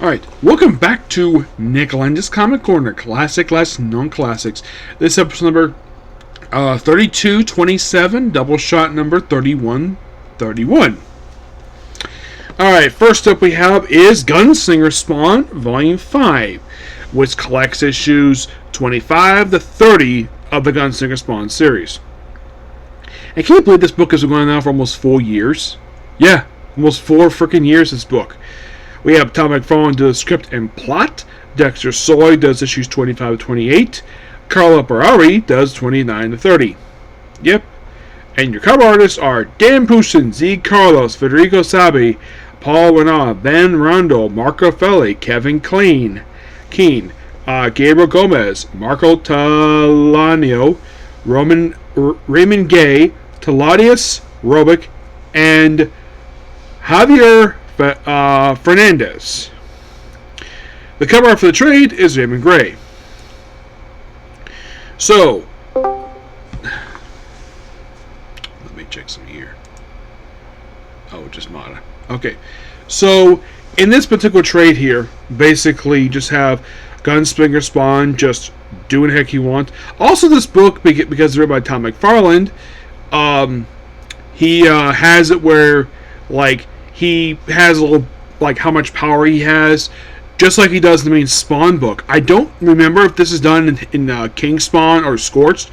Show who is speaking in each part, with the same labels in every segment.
Speaker 1: Alright, welcome back to Nick Lenz's Comic Corner, classic less non-classics. This episode number 3227, Doubleshot number 3131. Alright, first up we have is Gunslinger Spawn, Volume 5, which collects issues 25 to 30 of the Gunslinger Spawn series. I can't believe this book has been going on for almost 4 years. Yeah, almost 4 freaking years, this book. We have Tom McFarlane do the script and plot. Dexter Soy does issues 25 to 28. Carlo Ferrari does 29 to 30. Yep. And your cover artists are Dan Poussin, Z. Carlos, Federico Sabi, Paul Renaud, Ben Rondo, Marco Felli, Kevin Keane, Gabriel Gomez, Marco Talanio, Raymond Gay, Teladius Robic, and Javier Fernandez. The cover art for the trade is Raymond Gray. So, let me check some here. Oh, just Mata. Okay, so in this particular trade here, basically you just have Gunslinger Spawn just doing the heck he wants. Also, this book, because it's written by Tom McFarlane, he has it where, like, he has a little, like, how much power he has, just like he does in the main Spawn book. I don't remember if this is done in King Spawn or Scorched,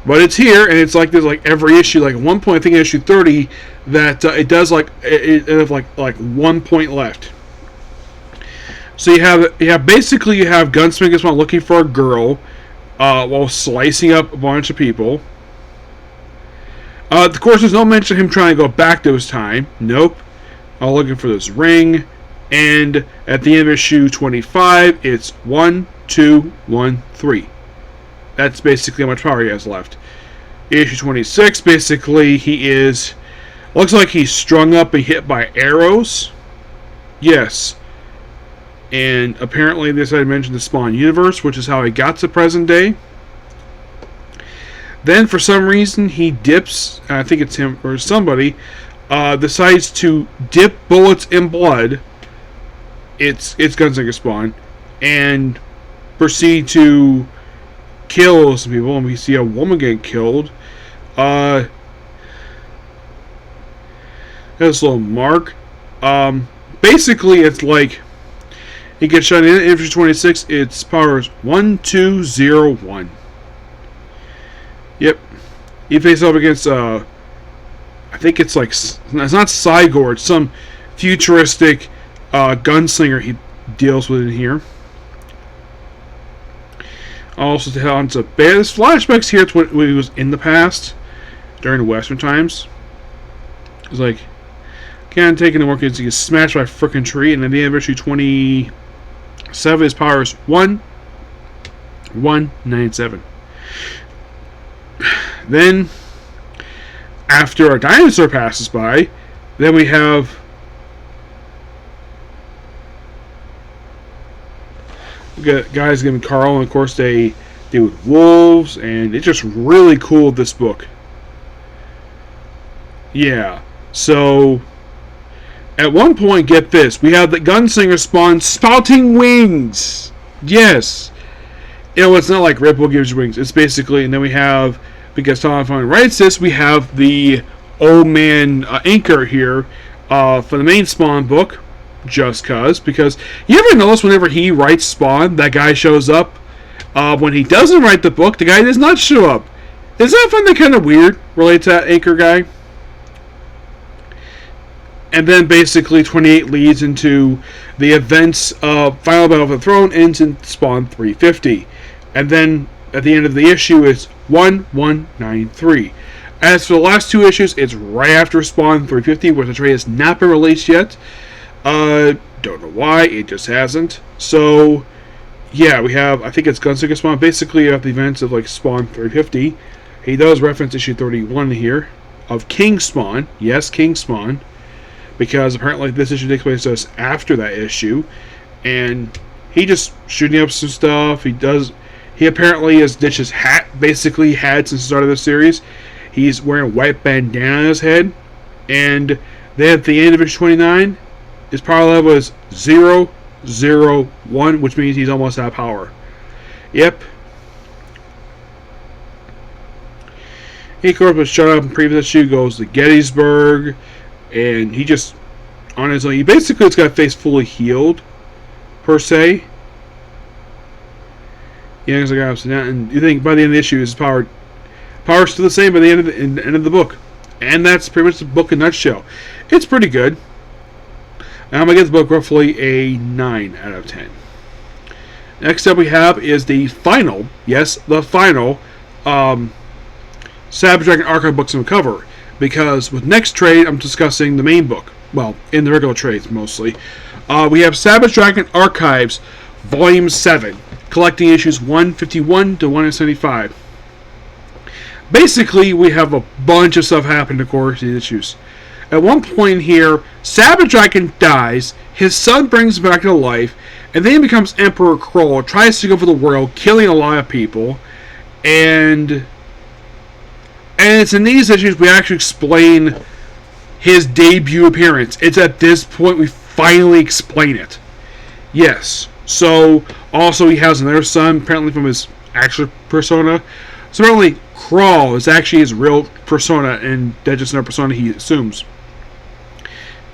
Speaker 1: but it's here, and it's like there's like every issue. Like at one point, I think in issue 30, that it does like it have like 1 point left. So you have Gunslinger Spawn looking for a girl while slicing up a bunch of people. Of course, there's no mention of him trying to go back to his time. Nope. Looking for this ring, and at the end of issue 25, it's 1, 2, 1, 3. That's basically how much power he has left. Issue 26, basically, looks like he's strung up and hit by arrows. Yes. And apparently, they decided to mention the Spawn universe, which is how he got to present day. Then, for some reason, he dips, I think it's him or somebody, decides to dip bullets in blood. It's Gunslinger Spawn, and proceed to kill some people. And we see a woman get killed. There's a little mark. Basically, it's like he gets shot in issue 26. Its power is 1, 2, 0, 1. Yep. He faces up against I think it's like, it's not Cygor, it's some futuristic gunslinger he deals with in here. Also, to on to there's flashbacks here to when he was in the past, during the Western times. It's like, can't take any more kids, he gets smashed by a frickin' tree, and at the end of issue 27, his power is 1, 1, 9, 7. Then, after a dinosaur passes by, then we have guys given Carl, and of course they deal with wolves, and it's just really cool, this book. Yeah, so at one point, get this, we have the Gunslinger Spawn spouting wings. Yes. It's not like Red Bull gives you wings. It's basically, and then we have, because Tom McFarlane writes this, we have the old man inker here for the main Spawn book, just because you ever notice whenever he writes Spawn, that guy shows up. When he doesn't write the book, the guy does not show up. Is that something kind of weird related to that anchor guy? And then basically 28 leads into the events of Final Battle of the Throne, ends in Spawn 350. And then at the end of the issue it's 1193. As for the last 2 issues, it's right after Spawn 350, where the trade has not been released yet. Don't know why, it just hasn't. So, yeah, we have, I think it's Gunslinger Spawn, basically at the events of like Spawn 350. He does reference issue 31 here of King Spawn. Yes, King Spawn. Because apparently this issue takes place just after that issue. And he just shooting up some stuff. He apparently has ditched his hat, basically had since the start of the series. He's wearing a white bandana on his head. And then at the end of issue 29, his power level is 0, 0-1, which means he's almost out of power. Yep. He, of course, was shut up in previous issue, goes to Gettysburg, and he just, on his own, he basically has got a face fully healed, per se. Yeah, and you think by the end of the issue, his power's still the same by the end of the book. And that's pretty much the book in a nutshell. It's pretty good. I'm going to give the book roughly a 9 out of 10. Next up we have is the final, yes, the final, Savage Dragon Archive books in the cover. Because with next trade, I'm discussing the main book. Well, in the regular trades, mostly. We have Savage Dragon Archives, Volume 7, collecting issues 151 to 175. Basically, we have a bunch of stuff happen to course these issues. At one point here, Savage Dragon dies, his son brings him back to life, and then he becomes Emperor Kroll, tries to go for the world, killing a lot of people, and it's in these issues we actually explain his debut appearance. It's at this point we finally explain it. Yes. So, also he has another son, apparently from his actual persona. So apparently Kroll is actually his real persona, and that's just another persona he assumes.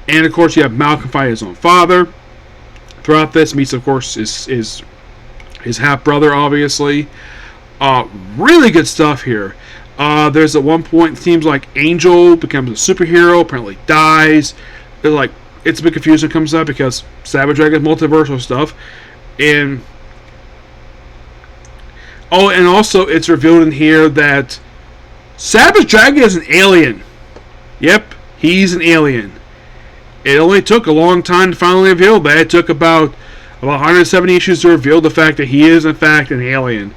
Speaker 1: And of course you have Malcolm fighting his own father. Throughout this, meets of course his half-brother, obviously. Really good stuff here. There's at one point, it seems like Angel becomes a superhero, apparently dies. It's a bit confusing comes up because Savage Dragon is multiversal stuff. And also it's revealed in here that Savage Dragon is an alien. Yep, he's an alien. It only took a long time to finally reveal that. It took about 170 issues to reveal the fact that he is in fact an alien.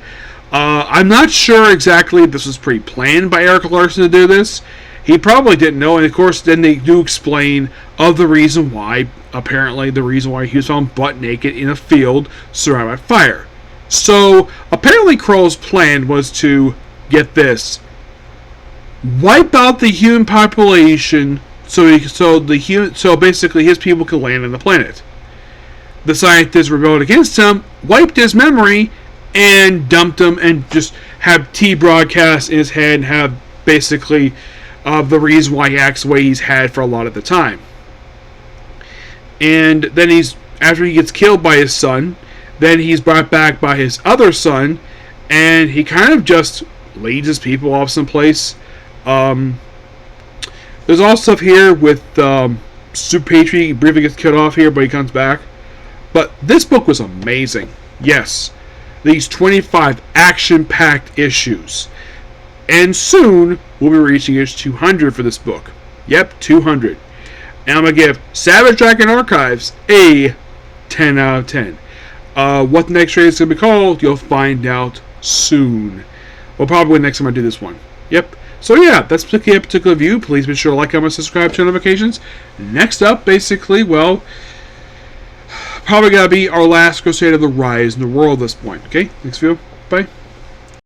Speaker 1: I'm not sure exactly if this was pre-planned by Eric Larson to do this. He probably didn't know, and of course then they do explain of the reason why, apparently the reason why he was found butt naked in a field surrounded by fire. So, apparently Kroll's plan was to, get this, wipe out the human population so basically his people could land on the planet. The scientists rebelled against him, wiped his memory, and dumped him, and just have T broadcast in his head and have basically the reason why he acts the way he's had for a lot of the time. And then after he gets killed by his son, then he's brought back by his other son, and he kind of just leads his people off someplace. There's all stuff here with Super Patriot. He briefly gets killed off here, but he comes back. But this book was amazing. Yes. These 25 action-packed issues. And soon, we'll be reaching issue 200 for this book. Yep, 200. And I'm going to give Savage Dragon Archives a 10 out of 10. What the next trade is going to be called, you'll find out soon. Well, probably next time I do this one. Yep. So yeah, that's a particular view. Please be sure to like, comment, subscribe, turn notifications. Next up, basically, well, probably going to be our last Crusade of the Rise in the world at this point. Okay, next view. Bye.